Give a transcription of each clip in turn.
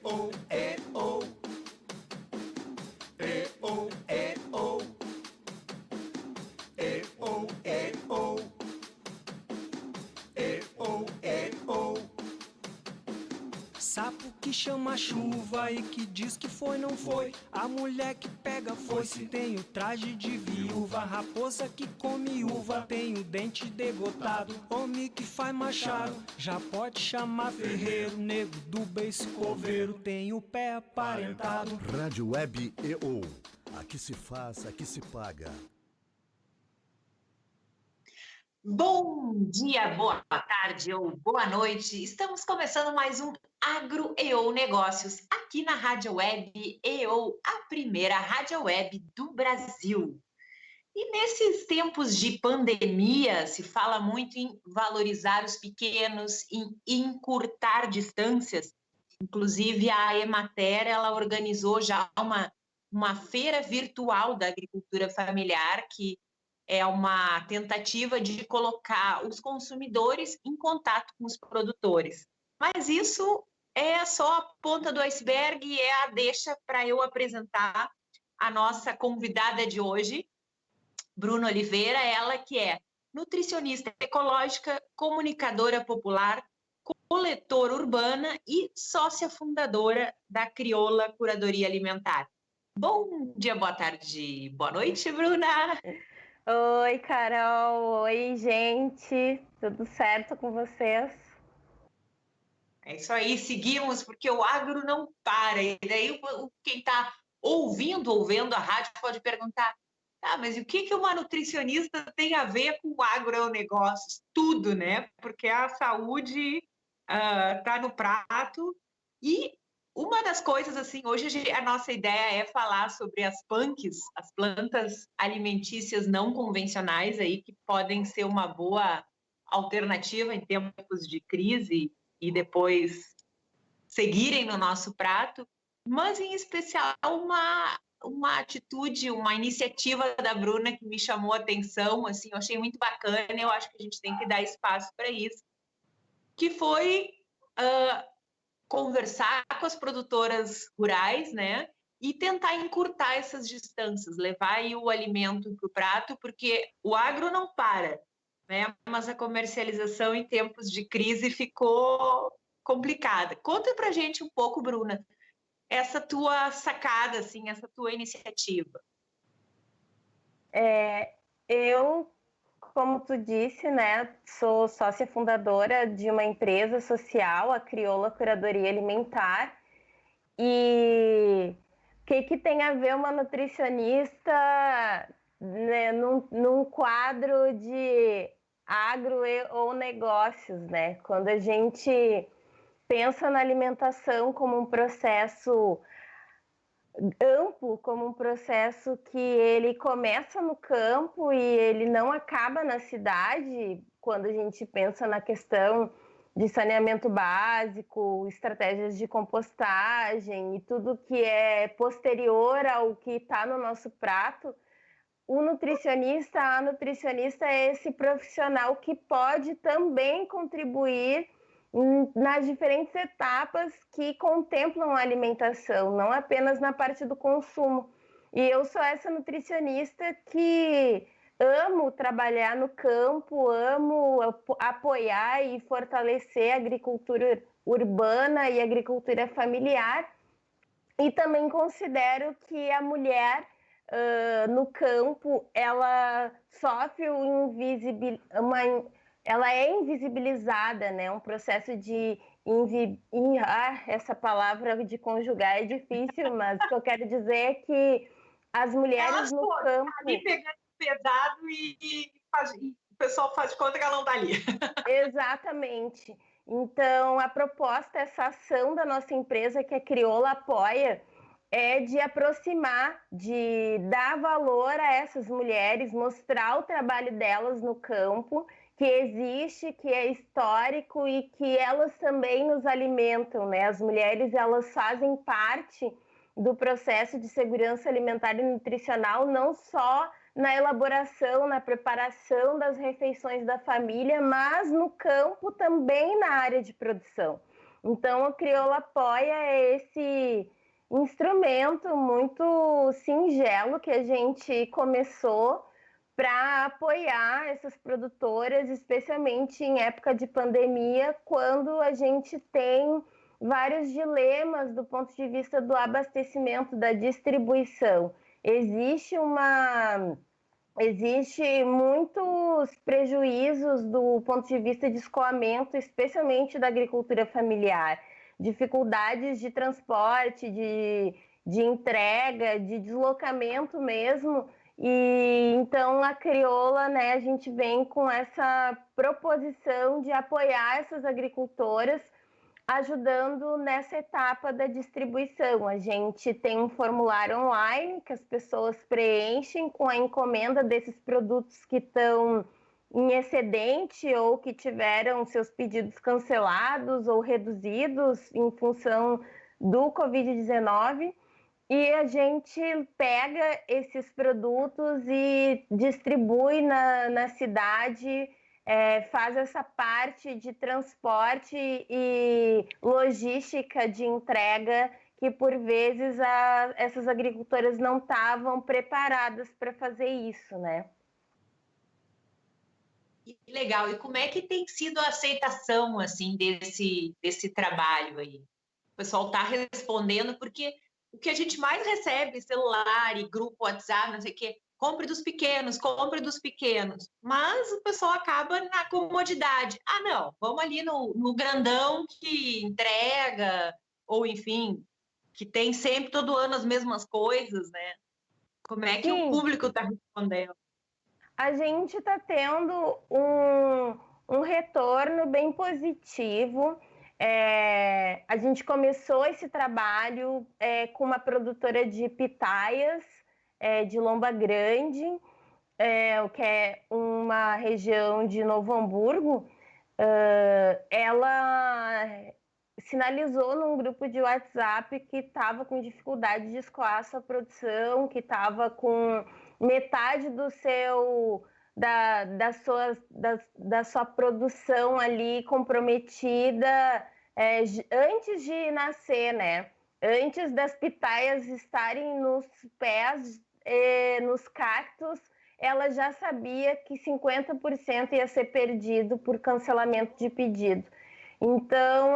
E-O, E-O. E-O, E-O. E-O, E-O. E-O, E-O. Sapo que chama chuva e que diz que foi, não foi. A mulher que pega foice tem o traje de viúva. Raposa que come uva tem o dente degotado. Homem que faz machado já pode chamar ferreiro. Nego do beiço coveiro tem o pé aparentado. Rádio Web EO. Aqui se faz, aqui se paga. Bom dia, boa tarde ou boa noite. Estamos começando mais um Agro EO Negócios aqui na Rádio Web EO, a primeira rádio web do Brasil. E nesses tempos de pandemia, se fala muito em valorizar os pequenos, em encurtar distâncias. Inclusive, a Emater, ela organizou já uma feira virtual da agricultura familiar, que é uma tentativa de colocar os consumidores em contato com os produtores. Mas isso é só a ponta do iceberg e é a deixa para eu apresentar a nossa convidada de hoje, Bruna Oliveira, ela que é nutricionista ecológica, comunicadora popular, coletora urbana e sócia fundadora da Crioula Curadoria Alimentar. Bom dia, boa tarde, boa noite, Bruna! Oi, Carol. Oi, gente. Tudo certo com vocês? É isso aí, seguimos, porque o agro não para. E daí quem está ouvindo ou vendo a rádio pode perguntar, mas e o que uma nutricionista tem a ver com o agronegócios? Tudo, né? Porque a saúde está no prato. E uma das coisas, assim, hoje a nossa ideia é falar sobre as PANCs, as plantas alimentícias não convencionais, aí, que podem ser uma boa alternativa em tempos de crise e depois seguirem no nosso prato, mas em especial uma atitude, uma iniciativa da Bruna que me chamou a atenção, assim, eu achei muito bacana, eu acho que a gente tem que dar espaço para isso, que foi conversar com as produtoras rurais, né, e tentar encurtar essas distâncias, levar aí o alimento para o prato, porque o agro não para, né, mas a comercialização em tempos de crise ficou complicada. Conta pra gente um pouco, Bruna, essa tua sacada, assim, essa tua iniciativa. Eu, como tu disse, né, sou sócia fundadora de uma empresa social, a Crioula Curadoria Alimentar. E o que tem a ver uma nutricionista, né, num quadro de agro ou negócios, né? Quando a gente pensa na alimentação como um processo amplo, como um processo que ele começa no campo e ele não acaba na cidade, quando a gente pensa na questão de saneamento básico, estratégias de compostagem e tudo que é posterior ao que está no nosso prato, a nutricionista é esse profissional que pode também contribuir nas diferentes etapas que contemplam a alimentação, não apenas na parte do consumo. E eu sou essa nutricionista que amo trabalhar no campo, amo apoiar e fortalecer a agricultura urbana e a agricultura familiar. E também considero que a mulher no campo, ela sofre ela é invisibilizada, né? Um processo de essa palavra de conjugar é difícil, mas o que eu quero dizer é que as mulheres no campo... ali pegando pesado e o pessoal faz de conta que ela não está ali. Exatamente. Então, a proposta, essa ação da nossa empresa, que a Crioula apoia, é de aproximar, de dar valor a essas mulheres, mostrar o trabalho delas no campo, que existe, que é histórico e que elas também nos alimentam, né? As mulheres, elas fazem parte do processo de segurança alimentar e nutricional, não só na elaboração, na preparação das refeições da família, mas no campo também na área de produção. Então, a Crioula apoia esse instrumento muito singelo que a gente começou para apoiar essas produtoras, especialmente em época de pandemia, quando a gente tem vários dilemas do ponto de vista do abastecimento, da distribuição. Existe muitos prejuízos do ponto de vista de escoamento, especialmente da agricultura familiar. Dificuldades de transporte, de entrega, de deslocamento mesmo. E então a Crioula, né, a gente vem com essa proposição de apoiar essas agricultoras, ajudando nessa etapa da distribuição. A gente tem um formulário online que as pessoas preenchem com a encomenda desses produtos que estão em excedente ou que tiveram seus pedidos cancelados ou reduzidos em função do Covid-19. E a gente pega esses produtos e distribui na cidade, faz essa parte de transporte e logística de entrega que, por vezes, essas agricultoras não estavam preparadas para fazer isso, né? Que legal. E como é que tem sido a aceitação, assim, desse trabalho aí? O pessoal está respondendo, porque o que a gente mais recebe, celular e grupo WhatsApp, não sei o quê, compre dos pequenos, compre dos pequenos. Mas o pessoal acaba na comodidade. Ah, não, vamos ali no grandão que entrega, ou enfim, que tem sempre todo ano as mesmas coisas, né? Como é que o Sim, público está respondendo? a gente está tendo um retorno bem positivo. A gente começou esse trabalho com uma produtora de pitaias de Lomba Grande, que é uma região de Novo Hamburgo. Ela sinalizou num grupo de WhatsApp que estava com dificuldade de escoar a sua produção, que estava com metade da sua produção ali comprometida antes de nascer, né? Antes das pitaias estarem nos pés, nos cactos, ela já sabia que 50% ia ser perdido por cancelamento de pedido. Então,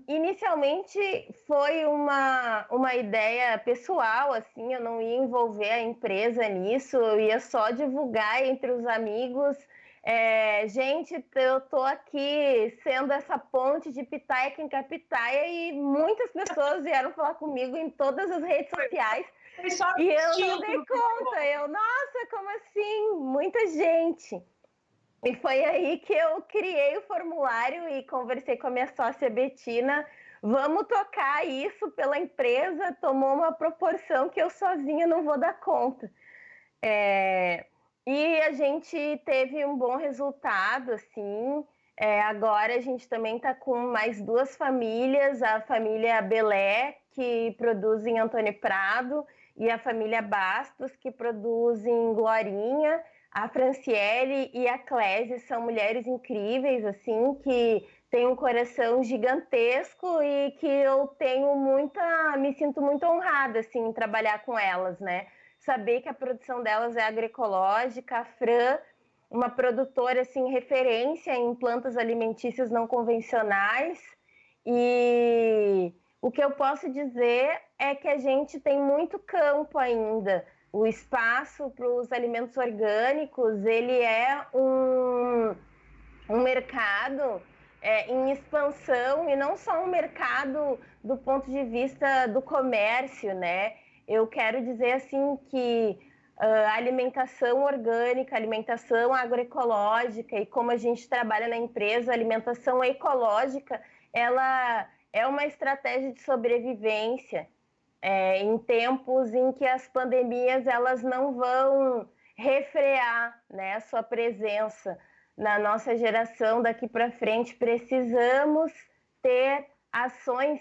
inicialmente foi uma ideia pessoal, assim, eu não ia envolver a empresa nisso, eu ia só divulgar entre os amigos. Gente, eu tô aqui sendo essa ponte de pitaia quem quer pitaia, e muitas pessoas vieram falar comigo em todas as redes sociais. E eu não dei conta, nossa, como assim? Muita gente. E foi aí que eu criei o formulário e conversei com a minha sócia Betina. Vamos tocar isso pela empresa, tomou uma proporção que eu sozinha não vou dar conta. E a gente teve um bom resultado, assim. Agora a gente também está com mais 2 famílias, a família Belé, que produz em Antônio Prado, e a família Bastos, que produz em Glorinha. A Franciele e a Clésia são mulheres incríveis, assim, que têm um coração gigantesco e que eu me sinto muito honrada, assim, em trabalhar com elas, né? Saber que a produção delas é agroecológica. A Fran, uma produtora, assim, referência em plantas alimentícias não convencionais. E o que eu posso dizer é que a gente tem muito campo ainda. O espaço para os alimentos orgânicos, ele é um mercado em expansão, e não só um mercado do ponto de vista do comércio, né? Eu quero dizer assim que a alimentação orgânica, a alimentação agroecológica, e como a gente trabalha na empresa, a alimentação ecológica, ela é uma estratégia de sobrevivência. Em tempos em que as pandemias elas não vão refrear, né, a sua presença na nossa geração daqui para frente. Precisamos ter ações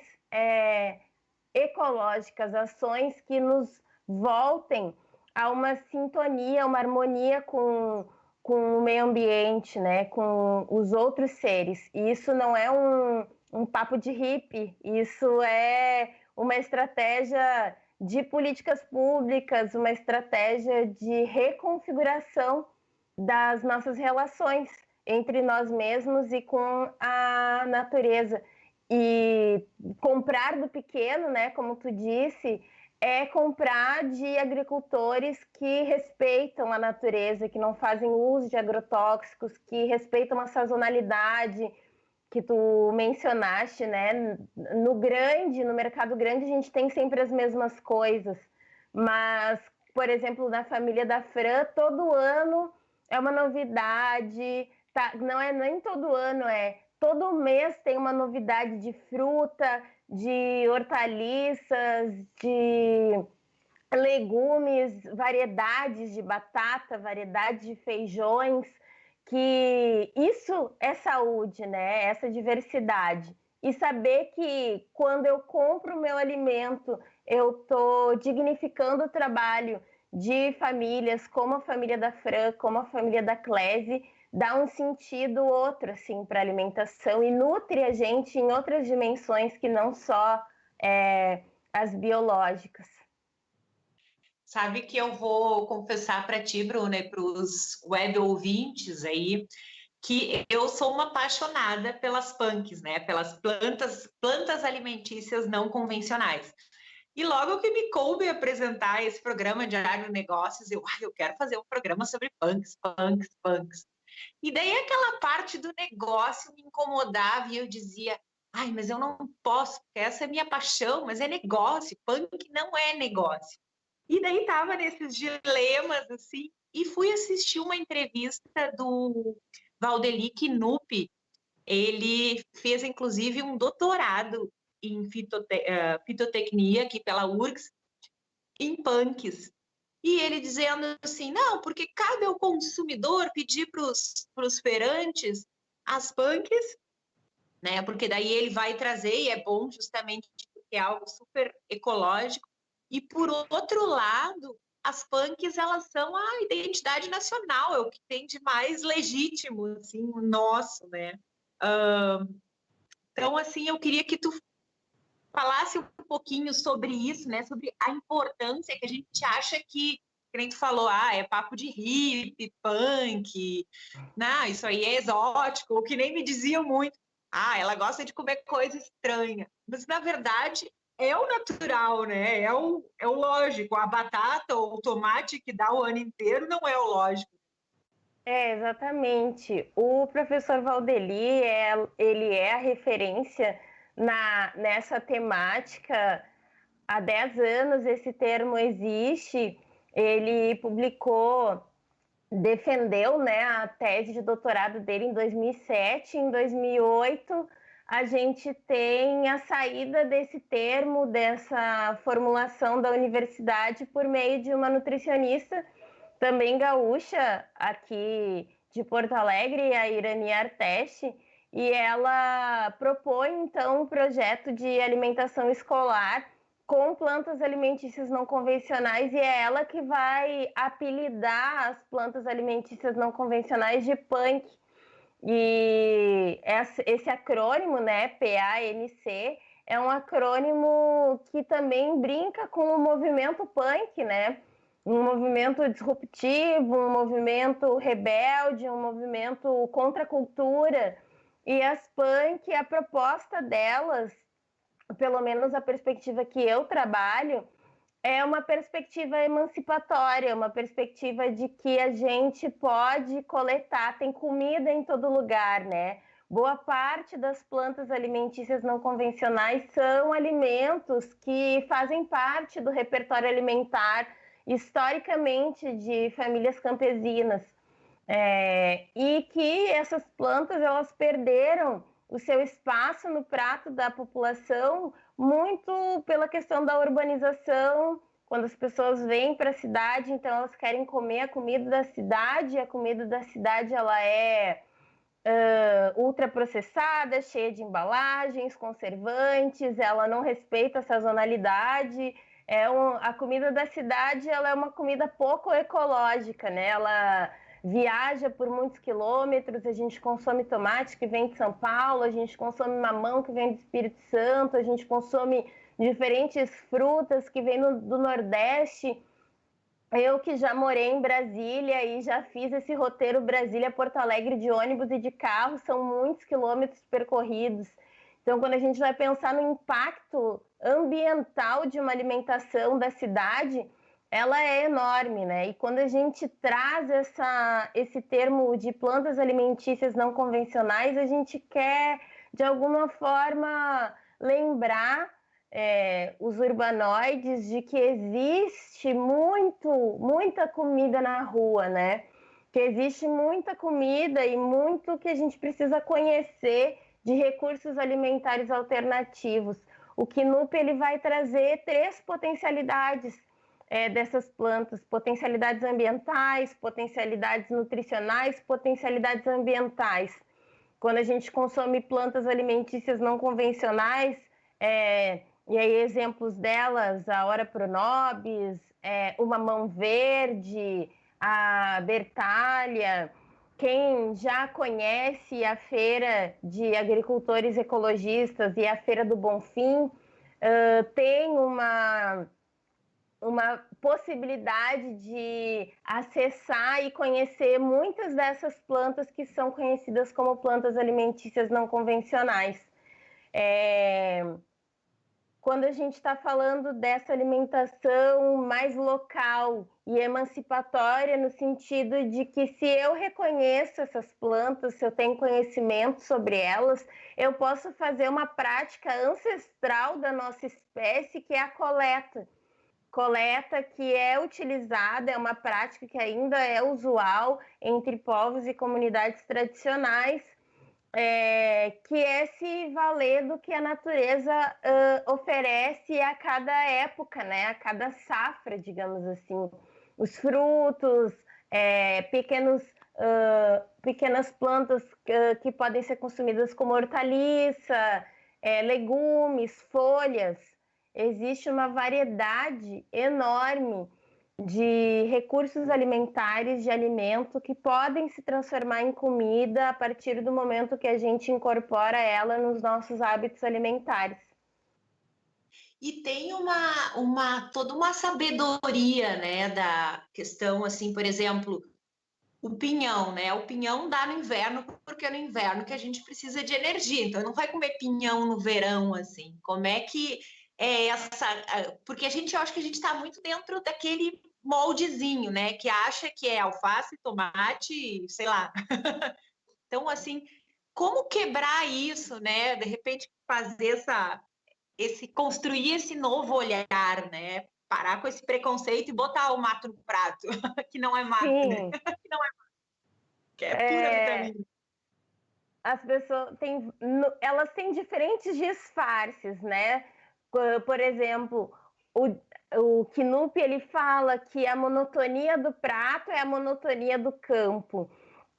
ecológicas, ações que nos voltem a uma sintonia, uma harmonia com com o meio ambiente, né, com os outros seres. E isso não é um papo de hippie, isso é uma estratégia de políticas públicas, uma estratégia de reconfiguração das nossas relações entre nós mesmos e com a natureza. E comprar do pequeno, né, como tu disse, é comprar de agricultores que respeitam a natureza, que não fazem uso de agrotóxicos, que respeitam a sazonalidade que tu mencionaste, né? No mercado grande, a gente tem sempre as mesmas coisas, mas, por exemplo, na família da Fran, todo ano é uma novidade, tá? Não é nem todo ano, é todo mês tem uma novidade de fruta, de hortaliças, de legumes, variedades de batata, variedades de feijões, que isso é saúde, né? Essa diversidade. E saber que quando eu compro o meu alimento, eu estou dignificando o trabalho de famílias, como a família da Fran, como a família da Clese, dá um sentido outro assim, para a alimentação e nutre a gente em outras dimensões que não só as biológicas. Sabe que eu vou confessar para ti, Bruna, e para os web ouvintes aí, que eu sou uma apaixonada pelas punks, né? Pelas plantas alimentícias não convencionais. E logo que me coube apresentar esse programa de agronegócios, eu quero fazer um programa sobre punks. E daí aquela parte do negócio me incomodava e eu dizia, ai, mas eu não posso, porque essa é minha paixão, mas é negócio, punk não é negócio. E daí tava nesses dilemas, assim, e fui assistir uma entrevista do Valdeli Knupp. Ele fez, inclusive, um doutorado em fitotecnia aqui pela URGS, em punks. E ele dizendo assim, não, porque cabe ao consumidor pedir para os feirantes as punks, né? Porque daí ele vai trazer, e é bom justamente porque é algo super ecológico. E por outro lado, as punks, elas são a identidade nacional, é o que tem de mais legítimo, assim, o nosso, né? Então, assim, eu queria que tu falasse um pouquinho sobre isso, né? Sobre a importância que a gente acha que nem tu falou, é papo de hippie, punk, não, isso aí é exótico, o que nem me diziam muito. Ela gosta de comer coisa estranha. Mas, na verdade, é o natural, né? É o lógico. A batata ou o tomate que dá o ano inteiro não é o lógico. Exatamente. O professor Valdeli, ele é a referência nessa temática. Há 10 anos esse termo existe. Ele publicou, defendeu, né, a tese de doutorado dele em 2007. Em 2008, a gente tem a saída desse termo, dessa formulação da universidade por meio de uma nutricionista também gaúcha aqui de Porto Alegre, a Irani Arteste, e ela propõe então um projeto de alimentação escolar com plantas alimentícias não convencionais, e é ela que vai apelidar as plantas alimentícias não convencionais de punk. E esse acrônimo, né, PANC, é um acrônimo que também brinca com o movimento punk, né? Um movimento disruptivo, um movimento rebelde, um movimento contra a cultura. E as punk, a proposta delas, pelo menos a perspectiva que eu trabalho, é uma perspectiva emancipatória, uma perspectiva de que a gente pode coletar, tem comida em todo lugar, né? Boa parte das plantas alimentícias não convencionais são alimentos que fazem parte do repertório alimentar historicamente de famílias campesinas. E que essas plantas elas perderam o seu espaço no prato da população muito pela questão da urbanização. Quando as pessoas vêm para a cidade, então elas querem comer a comida da cidade, a comida da cidade ela é ultraprocessada, cheia de embalagens, conservantes, ela não respeita a sazonalidade. A comida da cidade ela é uma comida pouco ecológica, né? Ela viaja por muitos quilômetros, a gente consome tomate que vem de São Paulo, a gente consome mamão que vem do Espírito Santo, a gente consome diferentes frutas que vêm do Nordeste. Eu que já morei em Brasília e já fiz esse roteiro Brasília-Porto Alegre de ônibus e de carro, são muitos quilômetros percorridos. Então, quando a gente vai pensar no impacto ambiental de uma alimentação da cidade, ela é enorme, né? E quando a gente traz esse termo de plantas alimentícias não convencionais, a gente quer, de alguma forma, lembrar os urbanoides de que existe muita comida na rua, né? Que existe muita comida e muito que a gente precisa conhecer de recursos alimentares alternativos. O Knup ele vai trazer 3 potencialidades dessas plantas: potencialidades ambientais, potencialidades nutricionais, potencialidades ambientais. Quando a gente consome plantas alimentícias não convencionais, e aí exemplos delas, a Ora Pronobis, o mamão verde, a Bertalha. Quem já conhece a Feira de Agricultores Ecologistas e a Feira do Bonfim, tem uma possibilidade de acessar e conhecer muitas dessas plantas que são conhecidas como plantas alimentícias não convencionais. Quando a gente está falando dessa alimentação mais local e emancipatória, no sentido de que se eu reconheço essas plantas, se eu tenho conhecimento sobre elas, eu posso fazer uma prática ancestral da nossa espécie, que é a coleta. Coleta que é utilizada, é uma prática que ainda é usual entre povos e comunidades tradicionais, que é se valer do que a natureza oferece a cada época, né? A cada safra, digamos assim. Os frutos, pequenas plantas que podem ser consumidas como hortaliça, legumes, folhas. Existe uma variedade enorme de recursos alimentares, de alimento, que podem se transformar em comida a partir do momento que a gente incorpora ela nos nossos hábitos alimentares. E tem toda uma sabedoria, né, da questão, assim, por exemplo, o pinhão, né? O pinhão dá no inverno, porque é no inverno que a gente precisa de energia, então não vai comer pinhão no verão, assim. Como é que é essa... Porque eu acho que a gente está muito dentro daquele moldezinho, né? Que acha que é alface, tomate, sei lá. Então, assim, como quebrar isso, né? De repente fazer construir esse novo olhar, né? Parar com esse preconceito e botar o mato no prato, que não é mato, né? Sim. Que não é mato, que é pura vitamina. As pessoas elas têm diferentes disfarces, né? Por exemplo, o Knup ele fala que a monotonia do prato é a monotonia do campo.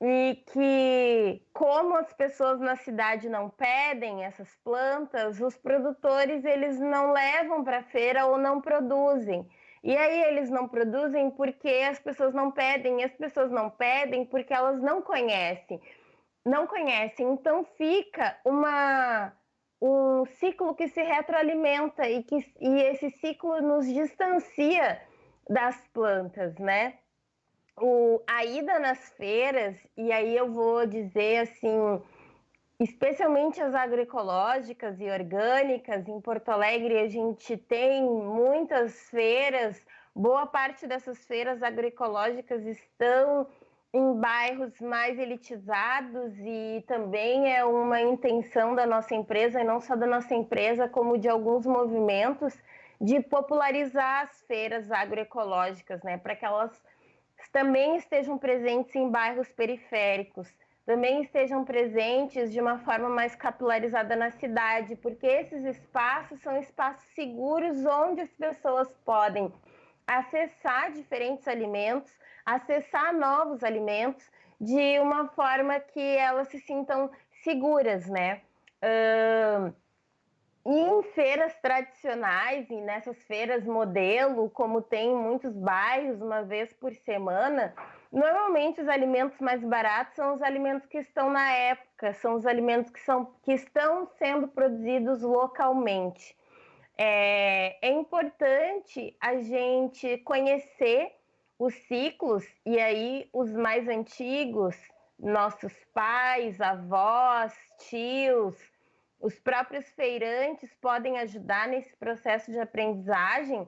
E que, como as pessoas na cidade não pedem essas plantas, os produtores eles não levam para a feira ou não produzem. E aí eles não produzem porque as pessoas não pedem, e as pessoas não pedem porque elas não conhecem. Então fica um ciclo que se retroalimenta e esse ciclo nos distancia das plantas, né? A ida nas feiras, e aí eu vou dizer assim, especialmente as agroecológicas e orgânicas, em Porto Alegre a gente tem muitas feiras, boa parte dessas feiras agroecológicas estão em bairros mais elitizados, e também é uma intenção da nossa empresa, e não só da nossa empresa, como de alguns movimentos, de popularizar as feiras agroecológicas, né, para que elas também estejam presentes em bairros periféricos, também estejam presentes de uma forma mais capilarizada na cidade, porque esses espaços são espaços seguros onde as pessoas podem acessar diferentes alimentos, acessar novos alimentos de uma forma que elas se sintam seguras, né? em feiras tradicionais e nessas feiras modelo, como tem em muitos bairros, uma vez por semana, normalmente os alimentos mais baratos são os alimentos que estão na época, são os alimentos que estão sendo produzidos localmente. É importante a gente conhecer os ciclos, e aí os mais antigos, nossos pais, avós, tios, os próprios feirantes podem ajudar nesse processo de aprendizagem,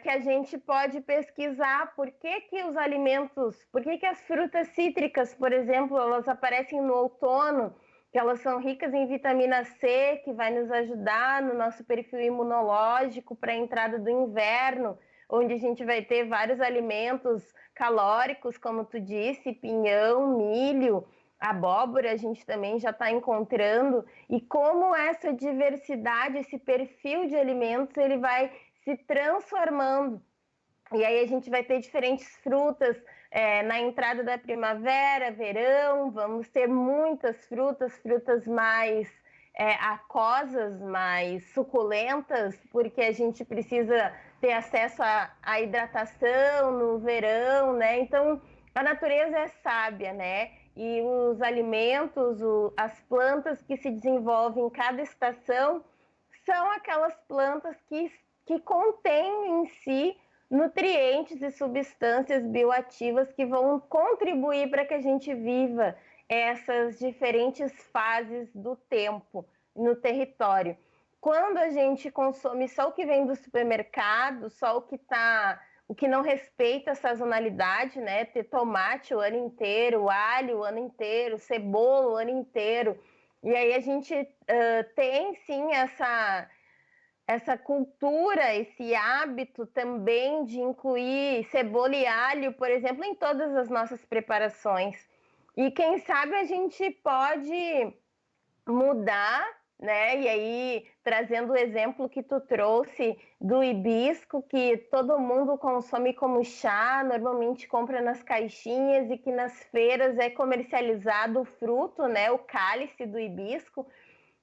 que a gente pode pesquisar por que os alimentos, por que as frutas cítricas, por exemplo, elas aparecem no outono, que elas são ricas em vitamina C, que vai nos ajudar no nosso perfil imunológico para a entrada do inverno, onde a gente vai ter vários alimentos calóricos, como tu disse, pinhão, milho, abóbora, a gente também já está encontrando, e como essa diversidade, esse perfil de alimentos, ele vai se transformando. E aí a gente vai ter diferentes frutas na entrada da primavera, verão, vamos ter muitas frutas mais aquosas, mais suculentas, porque a gente precisa ter acesso à hidratação no verão, né? Então, a natureza é sábia, né? E os alimentos, as plantas que se desenvolvem em cada estação são aquelas plantas que contêm em si nutrientes e substâncias bioativas que vão contribuir para que a gente viva essas diferentes fases do tempo no território. Quando a gente consome só o que vem do supermercado, só o que não respeita a sazonalidade, né? Ter tomate o ano inteiro, alho o ano inteiro, cebola o ano inteiro. E aí a gente tem sim essa cultura, esse hábito também de incluir cebola e alho, por exemplo, em todas as nossas preparações. E quem sabe a gente pode mudar, né? E aí, trazendo o exemplo que tu trouxe do hibisco, que todo mundo consome como chá, normalmente compra nas caixinhas e que nas feiras é comercializado o fruto, né? O cálice do hibisco.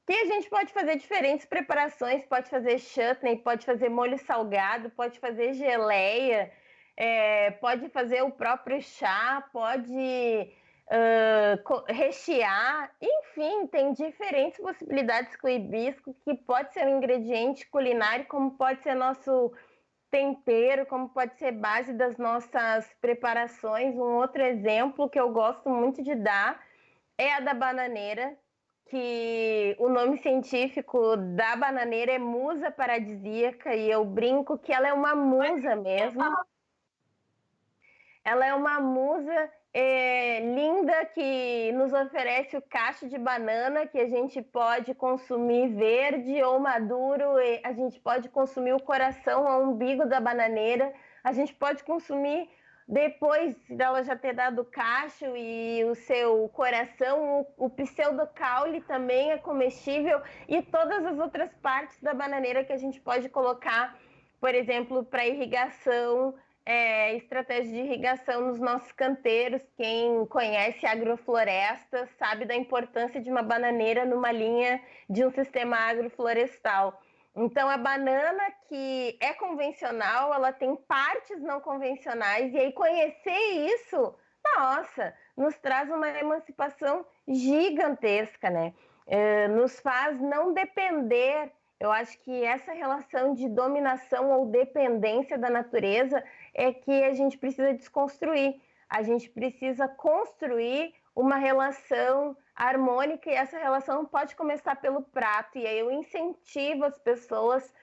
Que a gente pode fazer diferentes preparações, pode fazer chutney, pode fazer molho salgado, pode fazer geleia, pode fazer o próprio chá, pode rechear, enfim, tem diferentes possibilidades com o hibisco, que pode ser um ingrediente culinário, como pode ser nosso tempero, como pode ser base das nossas preparações. Um outro exemplo que eu gosto muito de dar é a da bananeira, que o nome científico da bananeira é musa paradisíaca, e eu brinco que ela é uma musa mesmo. Ela é uma musa linda que nos oferece o cacho de banana, que a gente pode consumir verde ou maduro, e a gente pode consumir o coração ou umbigo da bananeira, a gente pode consumir depois dela já ter dado o cacho e o seu coração, o pseudocaule também é comestível, e todas as outras partes da bananeira que a gente pode colocar, por exemplo, para irrigação, estratégia de irrigação nos nossos canteiros. Quem conhece agrofloresta sabe da importância de uma bananeira numa linha de um sistema agroflorestal. Então, a banana, que é convencional, ela tem partes não convencionais, e aí conhecer isso, nossa, nos traz uma emancipação gigantesca, né? Nos faz não depender. Eu acho que essa relação de dominação ou dependência da natureza é que a gente precisa desconstruir. A gente precisa construir uma relação harmônica, e essa relação pode começar pelo prato. E aí eu incentivo as pessoas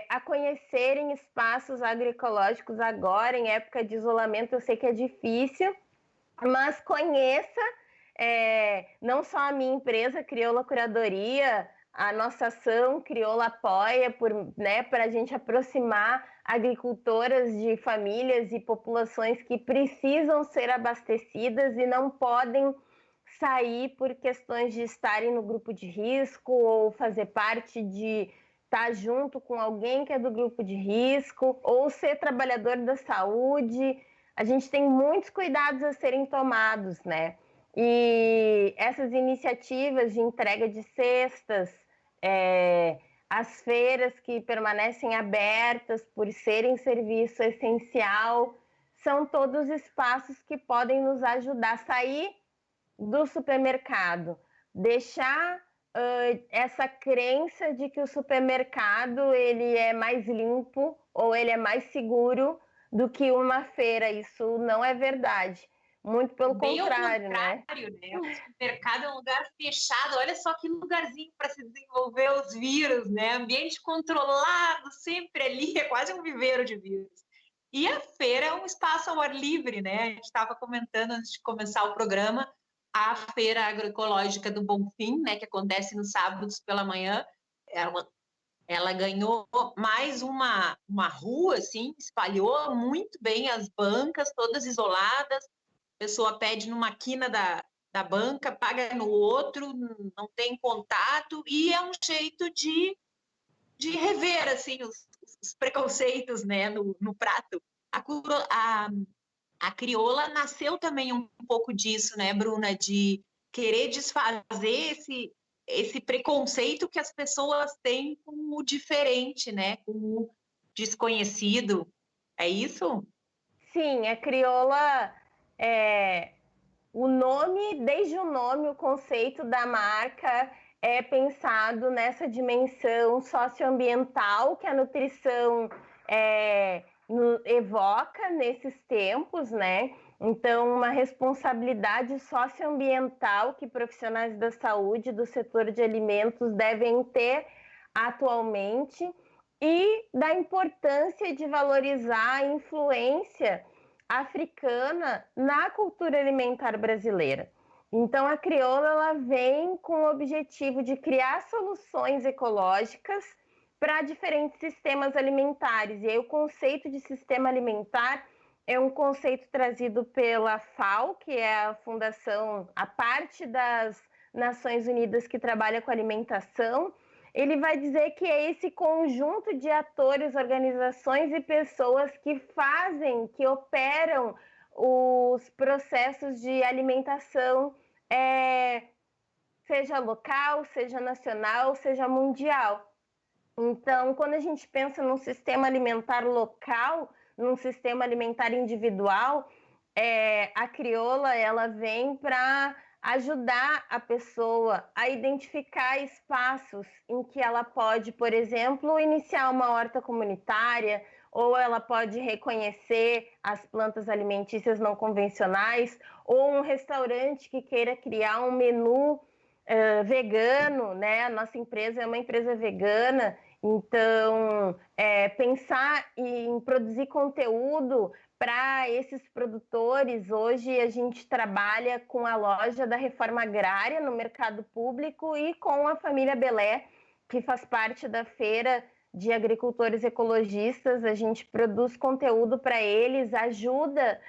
a conhecerem espaços agroecológicos agora, em época de isolamento. Eu sei que é difícil, mas conheça não só a minha empresa, Crioula Curadoria, a nossa ação Crioula Apoia, para a gente aproximar agricultoras de famílias e populações que precisam ser abastecidas e não podem sair por questões de estarem no grupo de risco ou fazer parte de estar junto com alguém que é do grupo de risco ou ser trabalhador da saúde. A gente tem muitos cuidados a serem tomados, né? E essas iniciativas de entrega de cestas, as feiras que permanecem abertas por serem serviço essencial, são todos espaços que podem nos ajudar a sair do supermercado, deixar essa crença de que o supermercado ele é mais limpo ou ele é mais seguro do que uma feira. Isso não é verdade. Muito pelo contrário, né? O supermercado é um lugar fechado. Olha só que lugarzinho para se desenvolver os vírus, né? Ambiente controlado, sempre ali, é quase um viveiro de vírus. E a feira é um espaço ao ar livre, né? A gente estava comentando antes de começar o programa, a Feira Agroecológica do Bonfim, né, que acontece nos sábados pela manhã, ela ganhou mais uma rua, assim, espalhou muito bem as bancas, todas isoladas, a pessoa pede numa quina da banca, paga no outro, não tem contato, e é um jeito de rever, assim, os preconceitos, né, no prato. A crioula nasceu também um pouco disso, né, Bruna, de querer desfazer esse preconceito que as pessoas têm com o diferente, né, com o desconhecido. É isso? Sim, a crioula o nome, desde o nome, o conceito da marca é pensado nessa dimensão socioambiental que a nutrição evoca nesses tempos, né? Então, uma responsabilidade socioambiental que profissionais da saúde, do setor de alimentos devem ter atualmente, e da importância de valorizar a influência africana na cultura alimentar brasileira. Então, a crioula ela vem com o objetivo de criar soluções ecológicas para diferentes sistemas alimentares. E aí o conceito de sistema alimentar é um conceito trazido pela FAO, que é a fundação, a parte das Nações Unidas que trabalha com alimentação. Ele vai dizer que é esse conjunto de atores, organizações e pessoas que fazem, que operam os processos de alimentação, seja local, seja nacional, seja mundial. Então, quando a gente pensa num sistema alimentar local, num sistema alimentar individual, a crioula ela vem para ajudar a pessoa a identificar espaços em que ela pode, por exemplo, iniciar uma horta comunitária, ou ela pode reconhecer as plantas alimentícias não convencionais, ou um restaurante que queira criar um menu vegano, né? A nossa empresa é uma empresa vegana, então pensar em produzir conteúdo para esses produtores. Hoje a gente trabalha com a loja da Reforma Agrária no mercado público e com a família Belé, que faz parte da feira de agricultores ecologistas. A gente produz conteúdo para eles, ajuda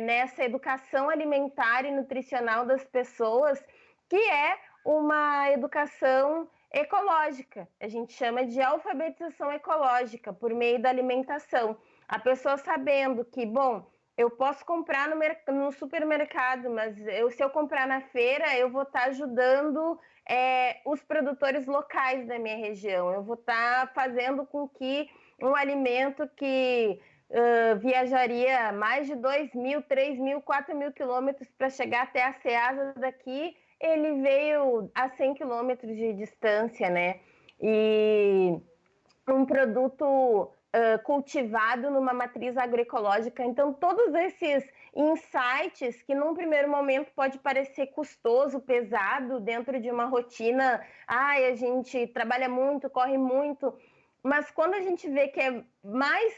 nessa educação alimentar e nutricional das pessoas, que é uma educação ecológica. A gente chama de alfabetização ecológica por meio da alimentação. A pessoa sabendo que, bom, eu posso comprar no supermercado, mas se eu comprar na feira, eu vou estar ajudando os produtores locais da minha região. Eu vou estar fazendo com que um alimento que viajaria mais de 2.000, 3.000, 4.000 quilômetros para chegar até a Ceasa daqui, ele veio a 100 quilômetros de distância, né? E um produto cultivado numa matriz agroecológica. Então, todos esses insights que num primeiro momento pode parecer custoso, pesado, dentro de uma rotina, a gente trabalha muito, corre muito, mas quando a gente vê que é mais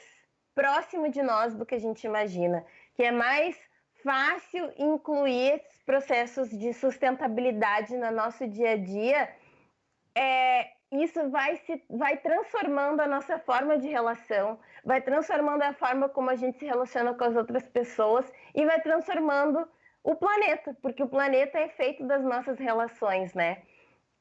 próximo de nós do que a gente imagina, que é mais fácil incluir esses processos de sustentabilidade no nosso dia a dia, isso vai transformando a nossa forma de relação, vai transformando a forma como a gente se relaciona com as outras pessoas e vai transformando o planeta, porque o planeta é feito das nossas relações, né?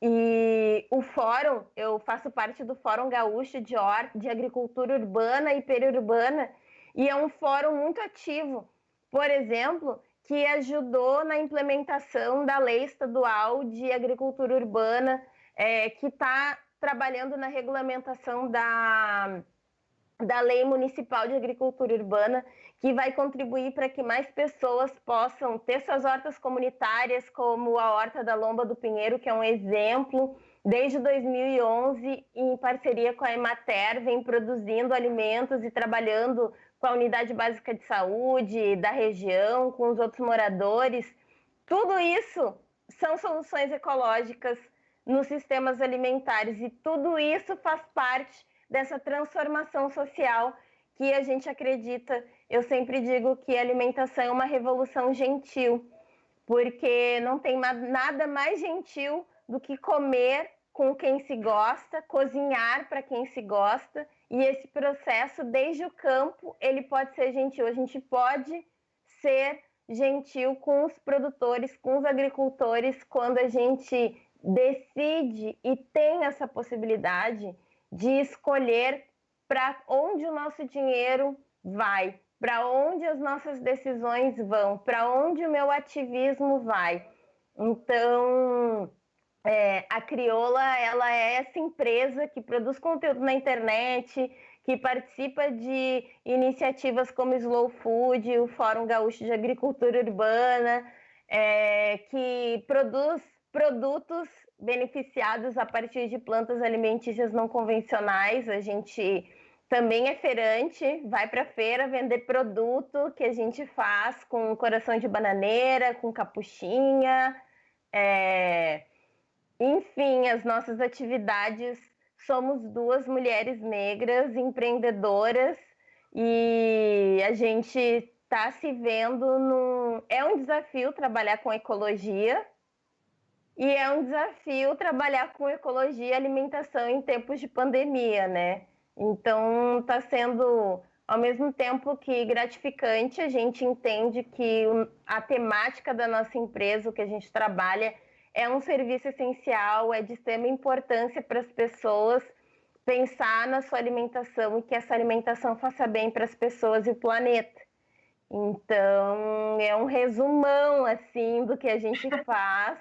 E o fórum, eu faço parte do Fórum Gaúcho de Agricultura Urbana e Periurbana, e é um fórum muito ativo, por exemplo, que ajudou na implementação da Lei Estadual de Agricultura Urbana que está trabalhando na regulamentação da Lei Municipal de Agricultura Urbana, que vai contribuir para que mais pessoas possam ter suas hortas comunitárias, como a Horta da Lomba do Pinheiro, que é um exemplo. Desde 2011, em parceria com a Emater, vem produzindo alimentos e trabalhando com a Unidade Básica de Saúde da região, com os outros moradores. Tudo isso são soluções ecológicas nos sistemas alimentares e tudo isso faz parte dessa transformação social que a gente acredita. Eu sempre digo que a alimentação é uma revolução gentil, porque não tem nada mais gentil do que comer com quem se gosta, cozinhar para quem se gosta, e esse processo, desde o campo, ele pode ser gentil. A gente pode ser gentil com os produtores, com os agricultores, quando a gente decide e tem essa possibilidade de escolher para onde o nosso dinheiro vai, para onde as nossas decisões vão, para onde o meu ativismo vai. Então, a Crioula, ela é essa empresa que produz conteúdo na internet, que participa de iniciativas como Slow Food, o Fórum Gaúcho de Agricultura Urbana, que produz produtos beneficiados a partir de plantas alimentícias não convencionais. A gente também é feirante, vai para a feira vender produto que a gente faz com coração de bananeira, com capuchinha. Enfim, as nossas atividades, somos duas mulheres negras empreendedoras e a gente está se vendo É um desafio trabalhar com ecologia e é um desafio trabalhar com ecologia e alimentação em tempos de pandemia, né? Então, está sendo, ao mesmo tempo que gratificante, a gente entende que a temática da nossa empresa, o que a gente trabalha, é um serviço essencial, é de extrema importância para as pessoas pensar na sua alimentação e que essa alimentação faça bem para as pessoas e o planeta. Então, é um resumão, assim, do que a gente faz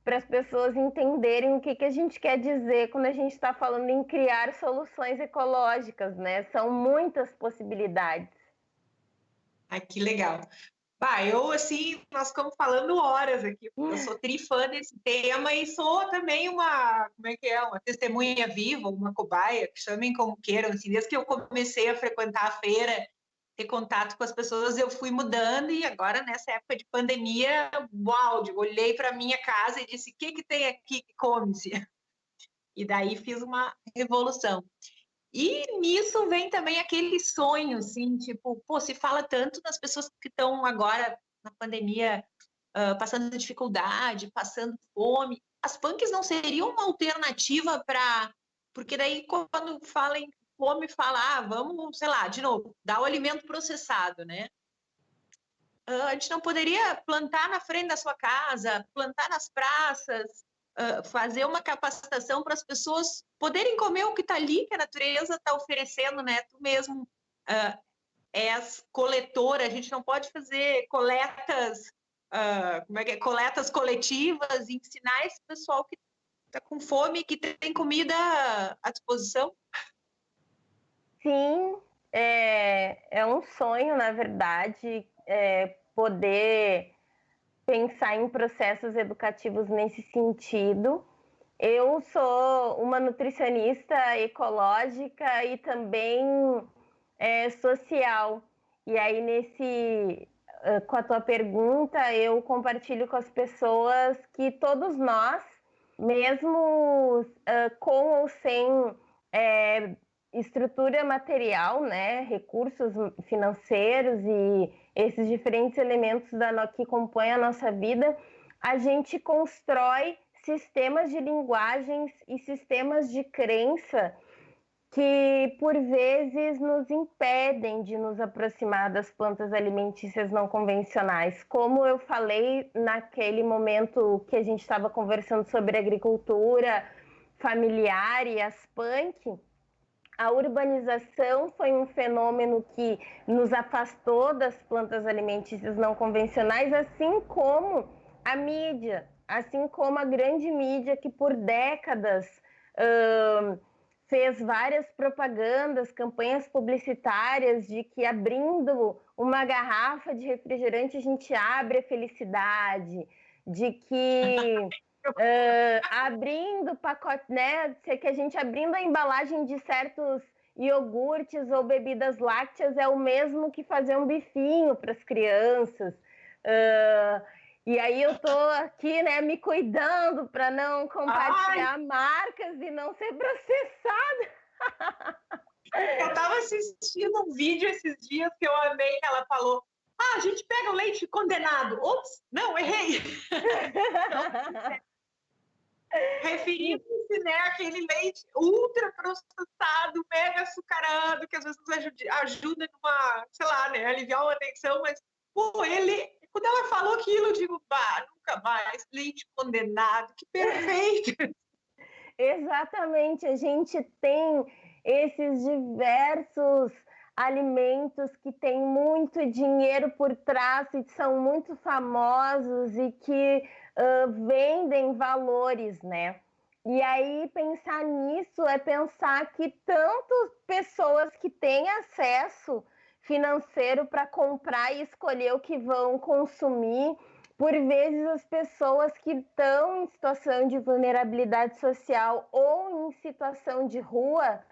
para as pessoas entenderem o que a gente quer dizer quando a gente está falando em criar soluções ecológicas, né? São muitas possibilidades. Ai, que legal. Nós ficamos falando horas aqui. Eu sou trifã desse tema e sou também uma testemunha viva, uma cobaia, que chamem como queiram. Assim, desde que eu comecei a frequentar a feira, ter contato com as pessoas, eu fui mudando e agora, nessa época de pandemia, olhei para minha casa e disse, o que tem aqui que come-se? E daí fiz uma revolução. E nisso vem também aquele sonho, assim, tipo, se fala tanto das pessoas que estão agora na pandemia passando dificuldade, passando fome. As punks não seriam uma alternativa para... Porque daí, quando fala em fome, fala, vamos, sei lá, de novo, dar o alimento processado, né? A gente não poderia plantar na frente da sua casa, plantar nas praças, fazer uma capacitação para as pessoas poderem comer o que está ali, que a natureza está oferecendo, né? Tu mesmo és coletora, a gente não pode fazer coletas, coletas coletivas, ensinar esse pessoal que está com fome, que tem comida à disposição. Sim, é um sonho, na verdade, poder pensar em processos educativos nesse sentido. Eu sou uma nutricionista ecológica e também social. E aí, com a tua pergunta, eu compartilho com as pessoas que todos nós, mesmo com ou sem estrutura material, né, recursos financeiros e esses diferentes elementos que compõem a nossa vida, a gente constrói sistemas de linguagens e sistemas de crença que, por vezes, nos impedem de nos aproximar das plantas alimentícias não convencionais. Como eu falei naquele momento que a gente estava conversando sobre agricultura familiar e as punk, a urbanização foi um fenômeno que nos afastou das plantas alimentícias não convencionais, assim como a mídia assim como a grande mídia que por décadas fez várias propagandas, campanhas publicitárias de que abrindo uma garrafa de refrigerante a gente abre a felicidade, de que abrindo pacote, né, que a gente abrindo a embalagem de certos iogurtes ou bebidas lácteas é o mesmo que fazer um bifinho para as crianças. E aí eu tô aqui, né, me cuidando para não compartilhar marcas e não ser processada. Eu estava assistindo um vídeo esses dias que eu amei, que ela falou: a gente pega o leite condenado. Ops, não, errei. Referindo-se, né, àquele leite ultra processado, mega açucarado, que às vezes ajuda numa, sei lá, né, aliviar uma tensão, mas, pô, quando ela falou aquilo, eu digo, nunca mais, leite condenado, que perfeito. Exatamente, a gente tem esses diversos alimentos que têm muito dinheiro por trás e são muito famosos e que vendem valores, né? E aí pensar nisso é pensar que tantas pessoas que têm acesso financeiro para comprar e escolher o que vão consumir, por vezes as pessoas que estão em situação de vulnerabilidade social ou em situação de rua,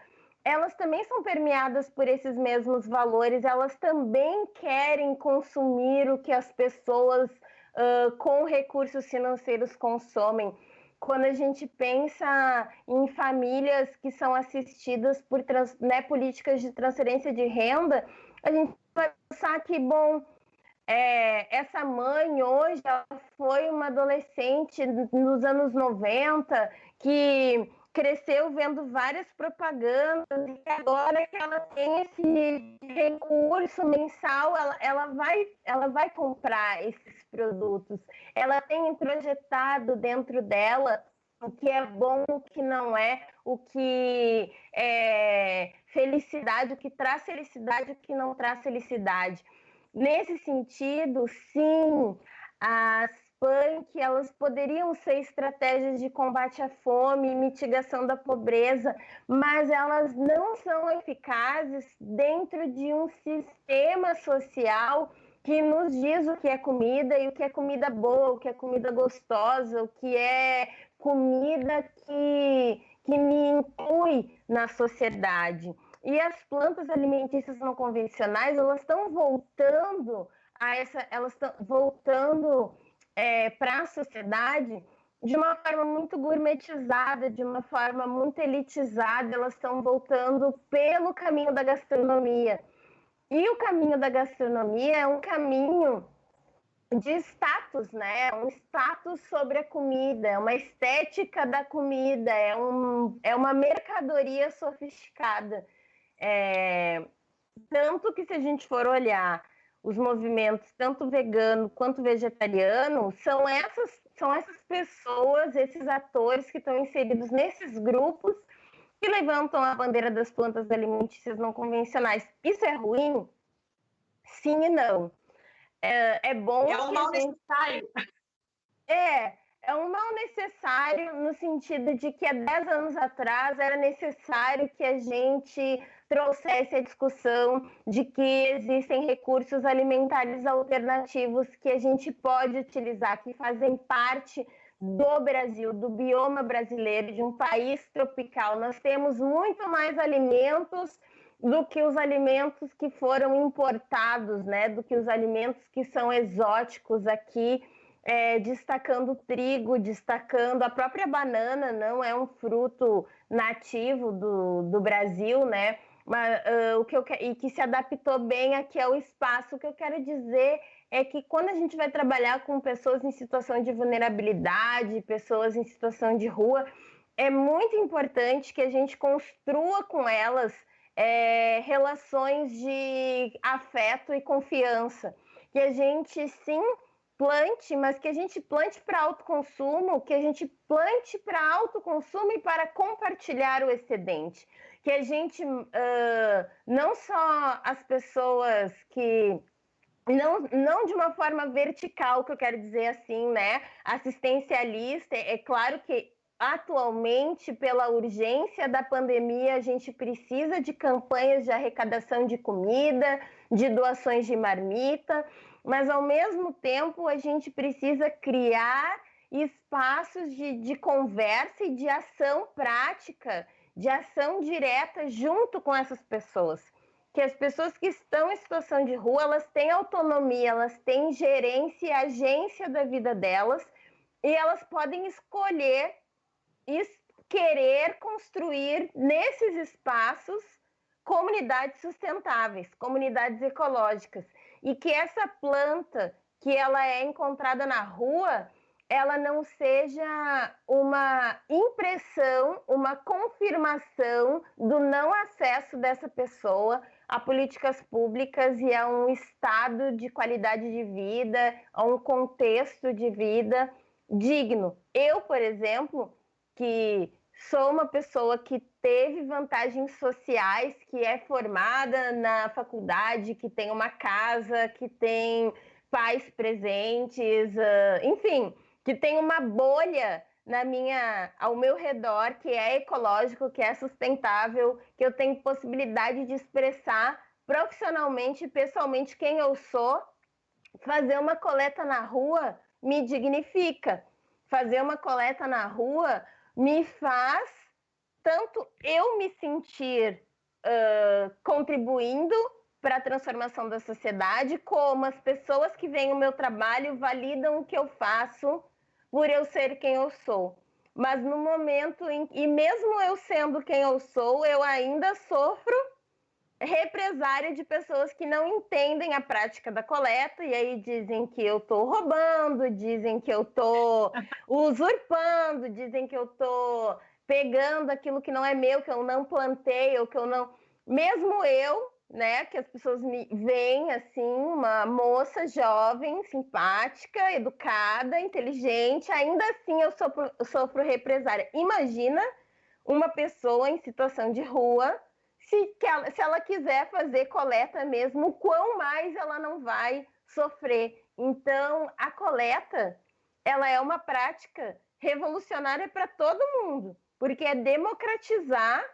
elas também são permeadas por esses mesmos valores, elas também querem consumir o que as pessoas com recursos financeiros consomem. Quando a gente pensa em famílias que são assistidas por políticas de transferência de renda, a gente vai pensar que, bom, essa mãe hoje ela foi uma adolescente nos anos 90 que cresceu vendo várias propagandas e agora que ela tem esse recurso mensal, ela vai comprar esses produtos. Ela tem introjetado dentro dela o que é bom, o que não é, o que é felicidade, o que traz felicidade, o que não traz felicidade. Nesse sentido, sim, as PANC, elas poderiam ser estratégias de combate à fome e mitigação da pobreza, mas elas não são eficazes dentro de um sistema social que nos diz o que é comida e o que é comida boa, o que é comida gostosa, o que é comida que me inclui na sociedade. E as plantas alimentícias não convencionais, elas estão voltando para a sociedade de uma forma muito gourmetizada, de uma forma muito elitizada, elas estão voltando pelo caminho da gastronomia. E o caminho da gastronomia é um caminho de status, né? Um status sobre a comida, é uma estética da comida, é uma mercadoria sofisticada. Tanto que se a gente for olhar os movimentos, tanto vegano quanto vegetariano, são essas pessoas, esses atores que estão inseridos nesses grupos que levantam a bandeira das plantas alimentícias não convencionais. Isso é ruim? Sim e não. É bom. É um mal necessário. É um mal necessário no sentido de que há 10 anos atrás era necessário que a gente trouxesse a discussão de que existem recursos alimentares alternativos que a gente pode utilizar, que fazem parte do Brasil, do bioma brasileiro, de um país tropical. Nós temos muito mais alimentos do que os alimentos que foram importados, né? Do que os alimentos que são exóticos aqui. Destacando o trigo, destacando a própria banana, não é um fruto nativo do Brasil, né? Mas, e que se adaptou bem aqui ao espaço. O que eu quero dizer é que quando a gente vai trabalhar com pessoas em situação de vulnerabilidade, pessoas em situação de rua, é muito importante que a gente construa com elas relações de afeto e confiança. Que a gente, sim, plante, mas que a gente plante para autoconsumo, que a gente plante para autoconsumo e para compartilhar o excedente. Que a gente, não só as pessoas que não de uma forma vertical, que eu quero dizer assim, né? Assistencialista, é claro que atualmente, pela urgência da pandemia, a gente precisa de campanhas de arrecadação de comida, de doações de marmita, mas ao mesmo tempo a gente precisa criar espaços de conversa e de ação prática, de ação direta junto com essas pessoas. Que as pessoas que estão em situação de rua, elas têm autonomia, elas têm gerência e agência da vida delas, e elas podem escolher querer construir nesses espaços comunidades sustentáveis, comunidades ecológicas, e que essa planta que ela é encontrada na rua, ela não seja uma impressão, uma confirmação do não acesso dessa pessoa a políticas públicas e a um estado de qualidade de vida, a um contexto de vida digno. Eu, por exemplo, que sou uma pessoa que teve vantagens sociais, que é formada na faculdade, que tem uma casa, que tem pais presentes, enfim, que tem uma bolha ao meu redor, que é ecológico, que é sustentável, que eu tenho possibilidade de expressar profissionalmente e pessoalmente quem eu sou. Fazer uma coleta na rua me dignifica. Fazer uma coleta na rua me faz tanto eu me sentir contribuindo para a transformação da sociedade, como as pessoas que veem o meu trabalho validam o que eu faço por eu ser quem eu sou. Mas no momento e mesmo eu sendo quem eu sou, eu ainda sofro represária de pessoas que não entendem a prática da coleta, e aí dizem que eu estou roubando, dizem que eu estou usurpando, dizem que eu estou pegando aquilo que não é meu, que eu não plantei, ou que eu não... Mesmo eu, né, que as pessoas me veem assim, uma moça jovem, simpática, educada, inteligente, ainda assim eu sofro represária. Imagina uma pessoa em situação de rua, se ela quiser fazer coleta mesmo, o quão mais ela não vai sofrer. Então, a coleta, ela é uma prática revolucionária para todo mundo, porque é democratizar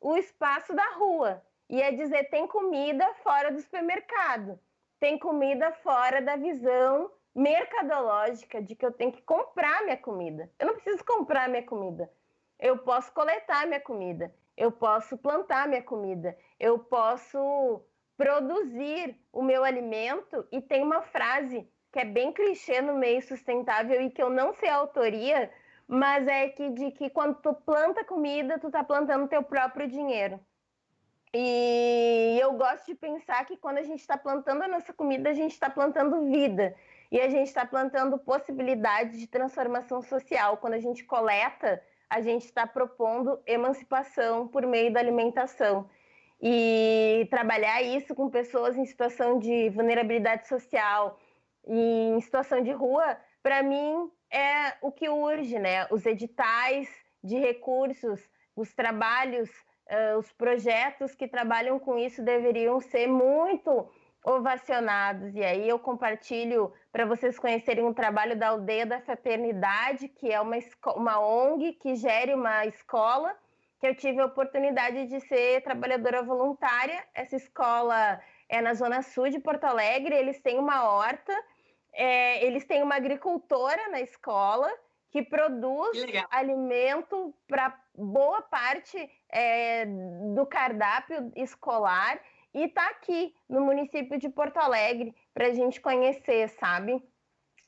o espaço da rua. E é dizer, tem comida fora do supermercado, tem comida fora da visão mercadológica de que eu tenho que comprar minha comida. Eu não preciso comprar minha comida. Eu posso coletar minha comida. Eu posso plantar minha comida, eu posso produzir o meu alimento. E tem uma frase que é bem clichê no meio sustentável e que eu não sei a autoria, mas é de que quando tu planta comida, tu tá plantando teu próprio dinheiro. E eu gosto de pensar que quando a gente está plantando a nossa comida, a gente está plantando vida. E a gente está plantando possibilidades de transformação social. Quando a gente coleta, a gente está propondo emancipação por meio da alimentação. E trabalhar isso com pessoas em situação de vulnerabilidade social e em situação de rua, para mim, é o que urge, né? Os editais de recursos, os trabalhos, os projetos que trabalham com isso deveriam ser muito ovacionados. E aí eu compartilho para vocês conhecerem um trabalho da Aldeia da Fraternidade, que é uma ONG que gere uma escola, que eu tive a oportunidade de ser trabalhadora voluntária. Essa escola é na Zona Sul de Porto Alegre, eles têm uma horta, eles têm uma agricultora na escola que produz alimento para boa parte do cardápio escolar, e está aqui no município de Porto Alegre para a gente conhecer, sabe?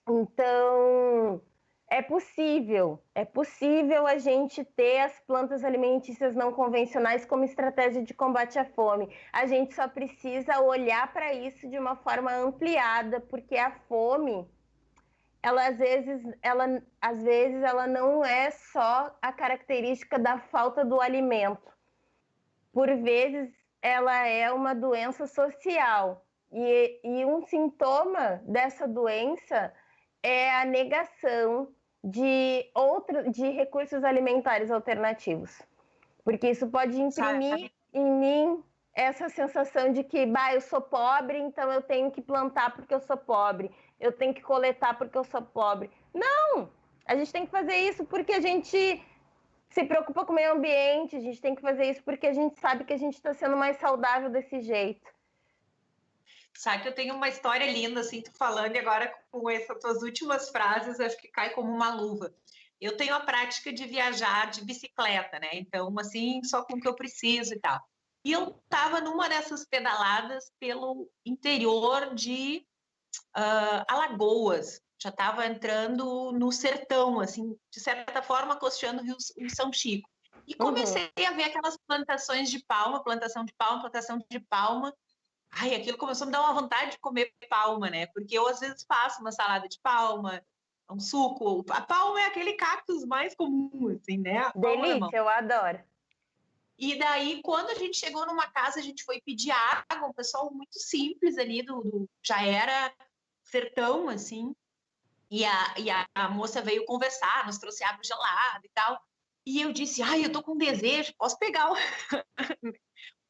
Então, é possível a gente ter as plantas alimentícias não convencionais como estratégia de combate à fome. A gente só precisa olhar para isso de uma forma ampliada, porque a fome, às vezes ela não é só a característica da falta do alimento. Por vezes, ela é uma doença social. E um sintoma dessa doença é a negação de recursos alimentares alternativos. Porque isso pode imprimir em mim essa sensação de que, eu sou pobre, então eu tenho que plantar porque eu sou pobre, eu tenho que coletar porque eu sou pobre. Não! A gente tem que fazer isso porque a gente se preocupa com o meio ambiente, a gente tem que fazer isso porque a gente sabe que a gente está sendo mais saudável desse jeito. Sabe que eu tenho uma história linda, assim, tu falando, e agora com essas tuas últimas frases, acho que cai como uma luva. Eu tenho a prática de viajar de bicicleta, né? Então, assim, só com o que eu preciso e tal. E eu estava numa dessas pedaladas pelo interior de Alagoas. Já estava entrando no sertão, assim, de certa forma, costeando o São Chico. E comecei a ver aquelas plantações de palma, plantação de palma, plantação de palma. Ai, aquilo começou a me dar uma vontade de comer palma, né? Porque eu, às vezes, faço uma salada de palma, um suco. A palma é aquele cactus mais comum, assim, né? A palma alemão. Delícia, eu adoro. E daí, quando a gente chegou numa casa, a gente foi pedir água, um pessoal muito simples ali, já era sertão, assim, e a moça veio conversar, nos trouxe água gelada e tal. E eu disse, ai, eu tô com desejo, posso pegar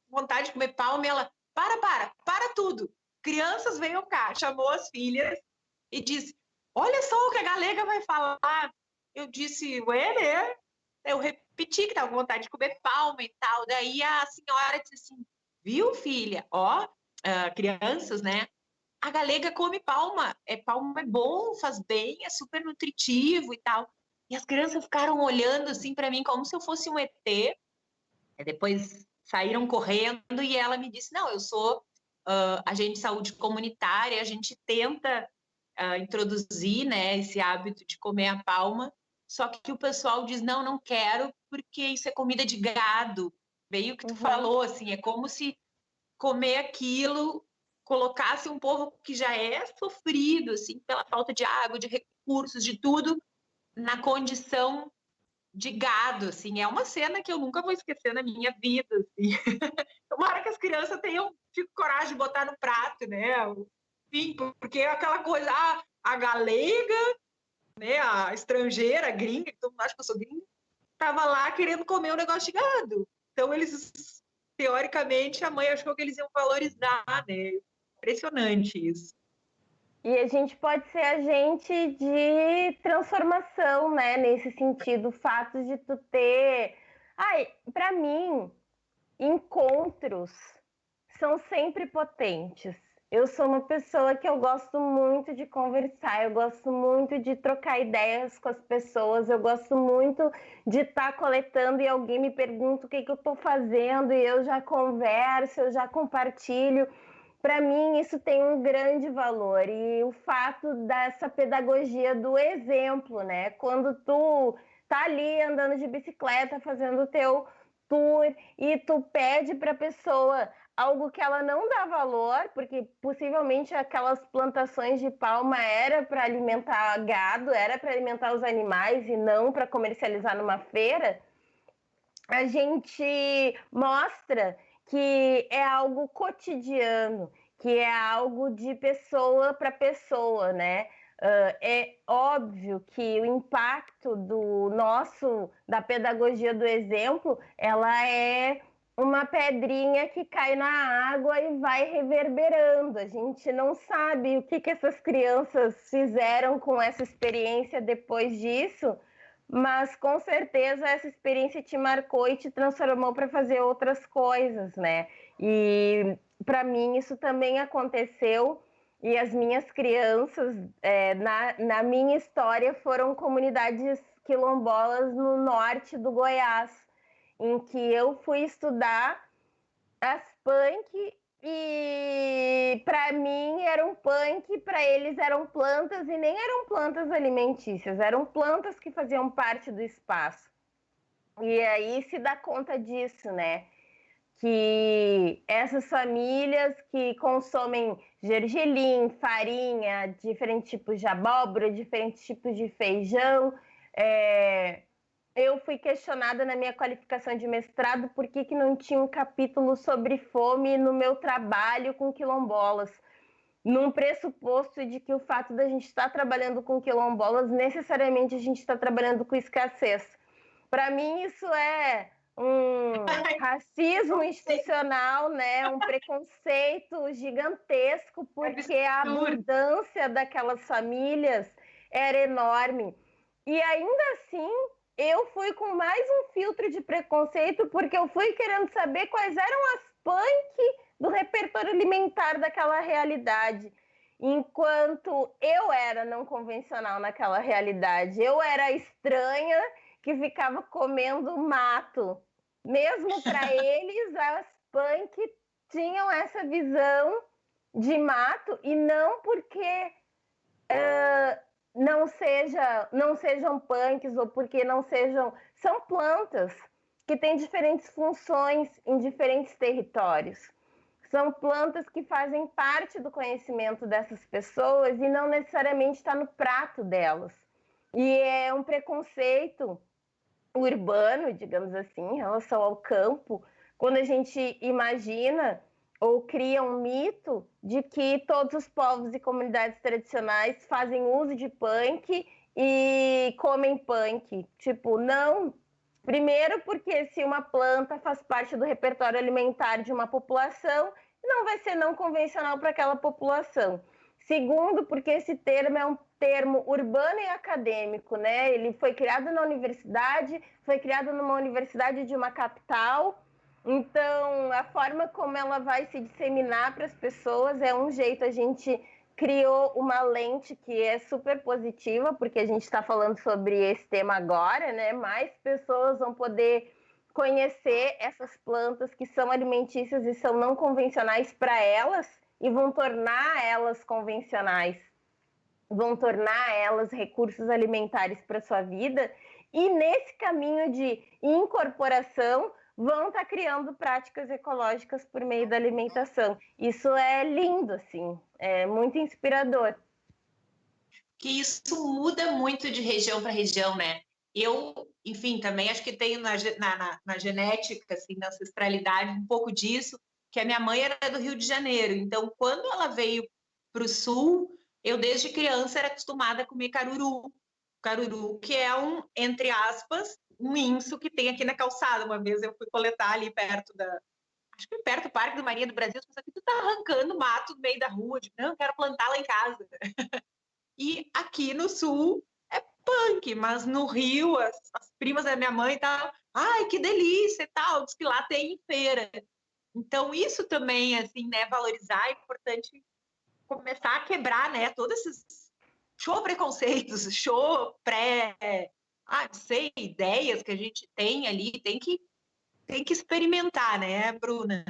vontade de comer palma? E ela, para tudo. Crianças, venham cá. Chamou as filhas e disse, olha só o que a galega vai falar. Eu disse, ué, né? Eu repeti que tava com vontade de comer palma e tal. Daí a senhora disse assim, viu, filha? Ó, crianças, né? A galega come palma. Palma é bom, faz bem, é super nutritivo e tal. E as crianças ficaram olhando assim para mim como se eu fosse um ET. Depois saíram correndo e ela me disse, não, eu sou agente de saúde comunitária, a gente tenta introduzir, né, esse hábito de comer a palma, só que o pessoal diz, não quero, porque isso é comida de gado. Veio o que tu falou, assim, é como se comer aquilo colocasse um povo que já é sofrido, assim, pela falta de água, de recursos, de tudo, na condição de gado, assim. É uma cena que eu nunca vou esquecer na minha vida, assim. Tomara que as crianças tenham coragem de botar no prato, né? Enfim, porque é aquela coisa, a galega, né, a estrangeira, a gringa, que todo mundo acha que eu sou gringa, tava lá querendo comer um negócio de gado. Então, eles, teoricamente, a mãe achou que eles iam valorizar, né? Impressionante isso. E a gente pode ser agente de transformação, né? Nesse sentido, o fato de tu ter... para mim, encontros são sempre potentes. Eu sou uma pessoa que eu gosto muito de conversar, eu gosto muito de trocar ideias com as pessoas, eu gosto muito de estar coletando e alguém me pergunta o que eu estou fazendo e eu já converso, eu já compartilho. Para mim, isso tem um grande valor. E o fato dessa pedagogia do exemplo, né? Quando tu tá ali andando de bicicleta, fazendo o teu tour, e tu pede para a pessoa algo que ela não dá valor, porque possivelmente aquelas plantações de palma era para alimentar gado, era para alimentar os animais e não para comercializar numa feira, a gente mostra que é algo cotidiano, que é algo de pessoa para pessoa, né? É óbvio que o impacto da pedagogia do exemplo, ela é uma pedrinha que cai na água e vai reverberando. A gente não sabe o que essas crianças fizeram com essa experiência depois disso, mas com certeza essa experiência te marcou e te transformou para fazer outras coisas, né? E para mim isso também aconteceu. E as minhas crianças, na minha história, foram comunidades quilombolas no norte do Goiás, em que eu fui estudar as punk e para mim eram punk, para eles eram plantas e nem eram plantas alimentícias, eram plantas que faziam parte do espaço. E aí se dá conta disso, né? Que essas famílias que consomem gergelim, farinha, diferentes tipos de abóbora, diferentes tipos de feijão, eu fui questionada na minha qualificação de mestrado por que não tinha um capítulo sobre fome no meu trabalho com quilombolas, num pressuposto de que o fato da gente estar trabalhando com quilombolas, necessariamente a gente está trabalhando com escassez. Para mim, isso é um racismo institucional, né? Um preconceito gigantesco, porque a abundância daquelas famílias era enorme. E ainda assim, eu fui com mais um filtro de preconceito, porque eu fui querendo saber quais eram as punk do repertório alimentar daquela realidade. Enquanto eu era não convencional naquela realidade, eu era estranha que ficava comendo mato. Mesmo para eles, as punk tinham essa visão de mato, e não porque não sejam punks ou porque não sejam. São plantas que têm diferentes funções em diferentes territórios. São plantas que fazem parte do conhecimento dessas pessoas e não necessariamente está no prato delas. E é um preconceito urbano, digamos assim, em relação ao campo, quando a gente imagina ou cria um mito de que todos os povos e comunidades tradicionais fazem uso de punk e comem punk. Tipo, não. Primeiro, porque se uma planta faz parte do repertório alimentar de uma população, não vai ser não convencional para aquela população. Segundo, porque esse termo é um termo urbano e acadêmico, né? Ele foi criado na universidade, foi criado numa universidade de uma capital. Então, a forma como ela vai se disseminar para as pessoas é um jeito. A gente criou uma lente que é super positiva, porque a gente está falando sobre esse tema agora, né? Mais pessoas vão poder conhecer essas plantas que são alimentícias e são não convencionais para elas e vão tornar elas convencionais, vão tornar elas recursos alimentares para sua vida, e nesse caminho de incorporação vão estar criando práticas ecológicas por meio da alimentação. Isso é lindo, assim, é muito inspirador. Que isso muda muito de região para região, né? Eu, enfim, também acho que tenho na genética, assim, na ancestralidade, um pouco disso, que a minha mãe era do Rio de Janeiro. Então, quando ela veio para o Sul, eu desde criança era acostumada a comer caruru. Caruru, que é um, entre aspas, um inso que tem aqui na calçada. Uma vez eu fui coletar ali perto acho que perto do Parque do Marinha do Brasil, as pessoas aqui, tu tá arrancando mato no meio da rua. Tipo, não, quero plantar lá em casa. E aqui no Sul é punk, mas no Rio, as primas da minha mãe estavam, ai, que delícia e tal, diz que lá tem feira. Então, isso também, assim, né, valorizar, é importante começar a quebrar, né, todos esses show preconceitos, show pré, não sei, ideias que a gente tem ali, tem que experimentar, né, Bruna?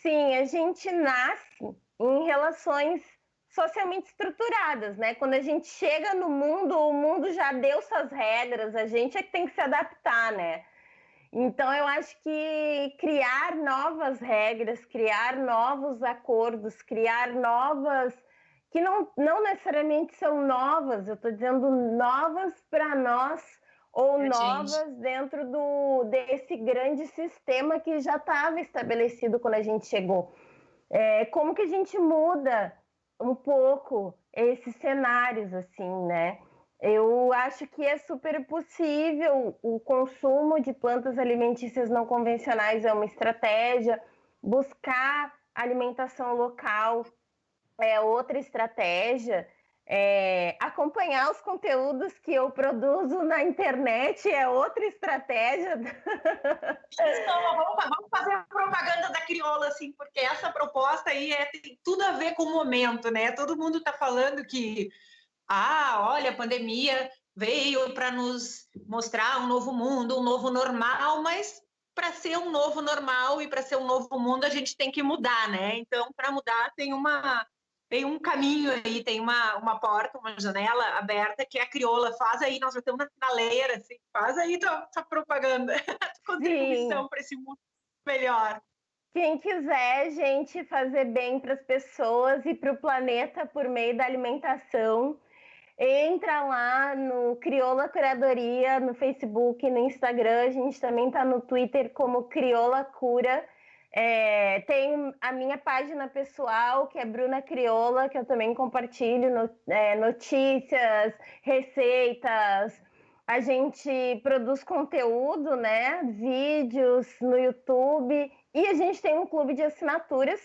Sim, a gente nasce em relações socialmente estruturadas, né? Quando a gente chega no mundo, o mundo já deu suas regras, a gente é que tem que se adaptar, né? Então, eu acho que criar novas regras, criar novos acordos, criar novas, que não necessariamente são novas, eu estou dizendo novas para nós, ou novas dentro desse grande sistema que já estava estabelecido quando a gente chegou. Como que a gente muda um pouco esses cenários, assim, né? Eu acho que é super possível. O consumo de plantas alimentícias não convencionais é uma estratégia. Buscar alimentação local é outra estratégia. Acompanhar os conteúdos que eu produzo na internet é outra estratégia. Então, vamos fazer a propaganda da crioula, assim, porque essa proposta aí tem tudo a ver com o momento, né? Todo mundo está falando que olha, a pandemia veio para nos mostrar um novo mundo, um novo normal, mas para ser um novo normal e para ser um novo mundo, a gente tem que mudar, né? Então, para mudar, tem um caminho aí, tem uma porta, uma janela aberta, que é a crioula. Faz aí, nós já estamos na finaleira, assim, faz aí tua propaganda, tua contribuição para esse mundo melhor. Quem quiser, gente, fazer bem para as pessoas e para o planeta por meio da alimentação, entra lá no Crioula Curadoria, no Facebook, no Instagram. A gente também está no Twitter como Crioula Cura. Tem a minha página pessoal, que é Bruna Crioula, que eu também compartilho notícias, receitas, A gente produz conteúdo, né? Vídeos no YouTube. E a gente tem um clube de assinaturas,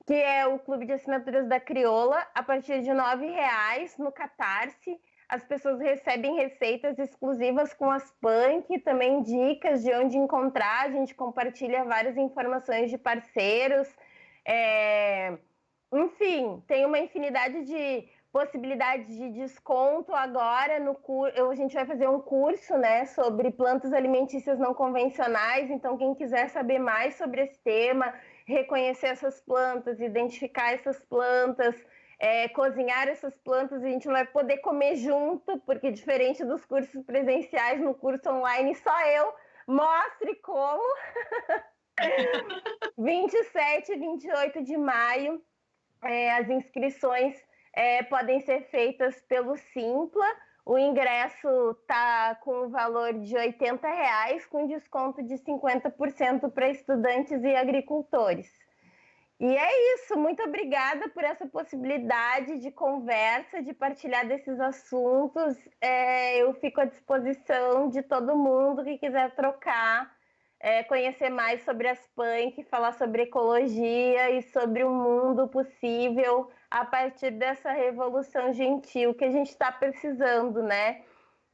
que é o Clube de Assinaturas da Crioula, a partir de R$9 no Catarse. As pessoas recebem receitas exclusivas com as punk, também dicas de onde encontrar. A gente compartilha várias informações de parceiros. Enfim, tem uma infinidade de possibilidades de desconto agora. A gente vai fazer um curso, né, sobre plantas alimentícias não convencionais. Então, quem quiser saber mais sobre esse tema, reconhecer essas plantas, identificar essas plantas, cozinhar essas plantas, a gente não vai poder comer junto, porque diferente dos cursos presenciais, no curso online só eu mostre como. 27 e 28 de maio, as inscrições podem ser feitas pelo Simpla. O ingresso está com o valor de R$80, com desconto de 50% para estudantes e agricultores. E é isso, muito obrigada por essa possibilidade de conversa, de partilhar desses assuntos. Eu fico à disposição de todo mundo que quiser trocar, conhecer mais sobre as punk, falar sobre ecologia e sobre um mundo possível a partir dessa revolução gentil que a gente está precisando, né?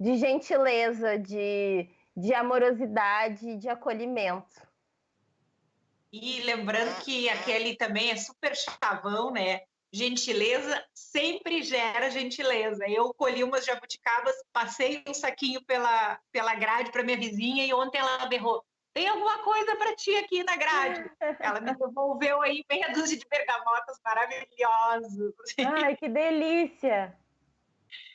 De gentileza, de amorosidade, de acolhimento. E lembrando que aquele também é super chavão, né? Gentileza sempre gera gentileza. Eu colhi umas jabuticabas, passei um saquinho pela grade para minha vizinha e ontem ela berrou: tem alguma coisa para ti aqui na grade? Ela me devolveu aí meia dúzia de bergamotas maravilhosos. Ai, que delícia!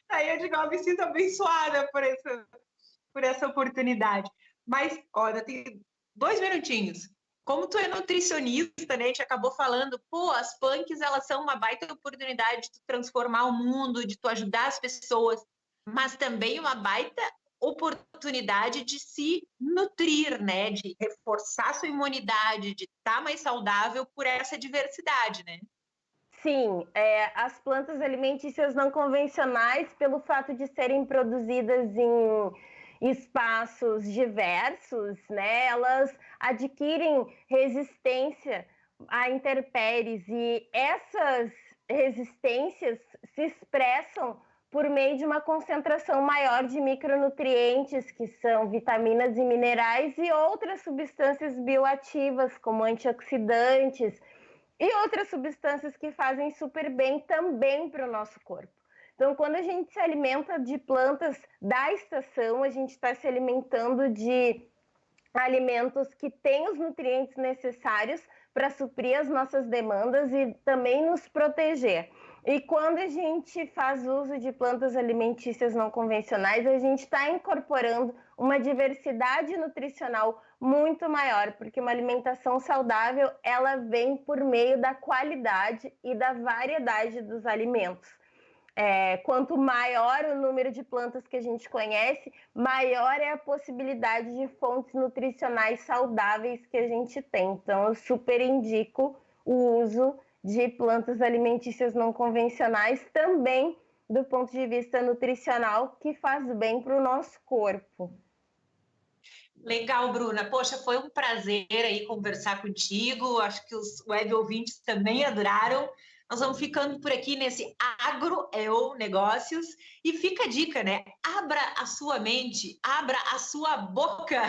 Aí eu digo, eu me sinto abençoada por essa oportunidade. Mas, olha, tem 2 minutinhos. Como tu é nutricionista, né, a gente acabou falando, as punks, elas são uma baita oportunidade de tu transformar o mundo, de tu ajudar as pessoas, mas também uma baita oportunidade de se nutrir, né, de reforçar sua imunidade, de estar mais saudável por essa diversidade, né? Sim, as plantas alimentícias não convencionais, pelo fato de serem produzidas em espaços diversos, né, elas adquirem resistência a intempéries e essas resistências se expressam por meio de uma concentração maior de micronutrientes, que são vitaminas e minerais, e outras substâncias bioativas, como antioxidantes, e outras substâncias que fazem super bem também para o nosso corpo. Então, quando a gente se alimenta de plantas da estação, a gente está se alimentando de alimentos que têm os nutrientes necessários para suprir as nossas demandas e também nos proteger. E quando a gente faz uso de plantas alimentícias não convencionais, a gente está incorporando uma diversidade nutricional muito maior, porque uma alimentação saudável, ela vem por meio da qualidade e da variedade dos alimentos. Quanto maior o número de plantas que a gente conhece, maior é a possibilidade de fontes nutricionais saudáveis que a gente tem. Então, eu super indico o uso de plantas alimentícias não convencionais também do ponto de vista nutricional, que faz bem para o nosso corpo. Legal, Bruna. Poxa, foi um prazer aí conversar contigo. Acho que os web ouvintes também adoraram. Nós vamos ficando por aqui nesse Agro Negócios. E fica a dica, né? Abra a sua mente, abra a sua boca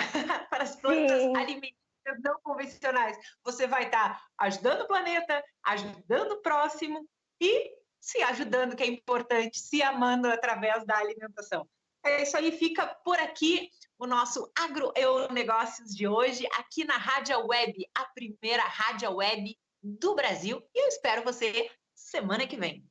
para as plantas alimentícias não convencionais. Você vai estar ajudando o planeta, ajudando o próximo e se ajudando, que é importante, se amando através da alimentação. É isso aí, fica por aqui o nosso Agro Negócios de hoje, aqui na Rádio Web, a primeira rádio web do Brasil. E eu espero você semana que vem.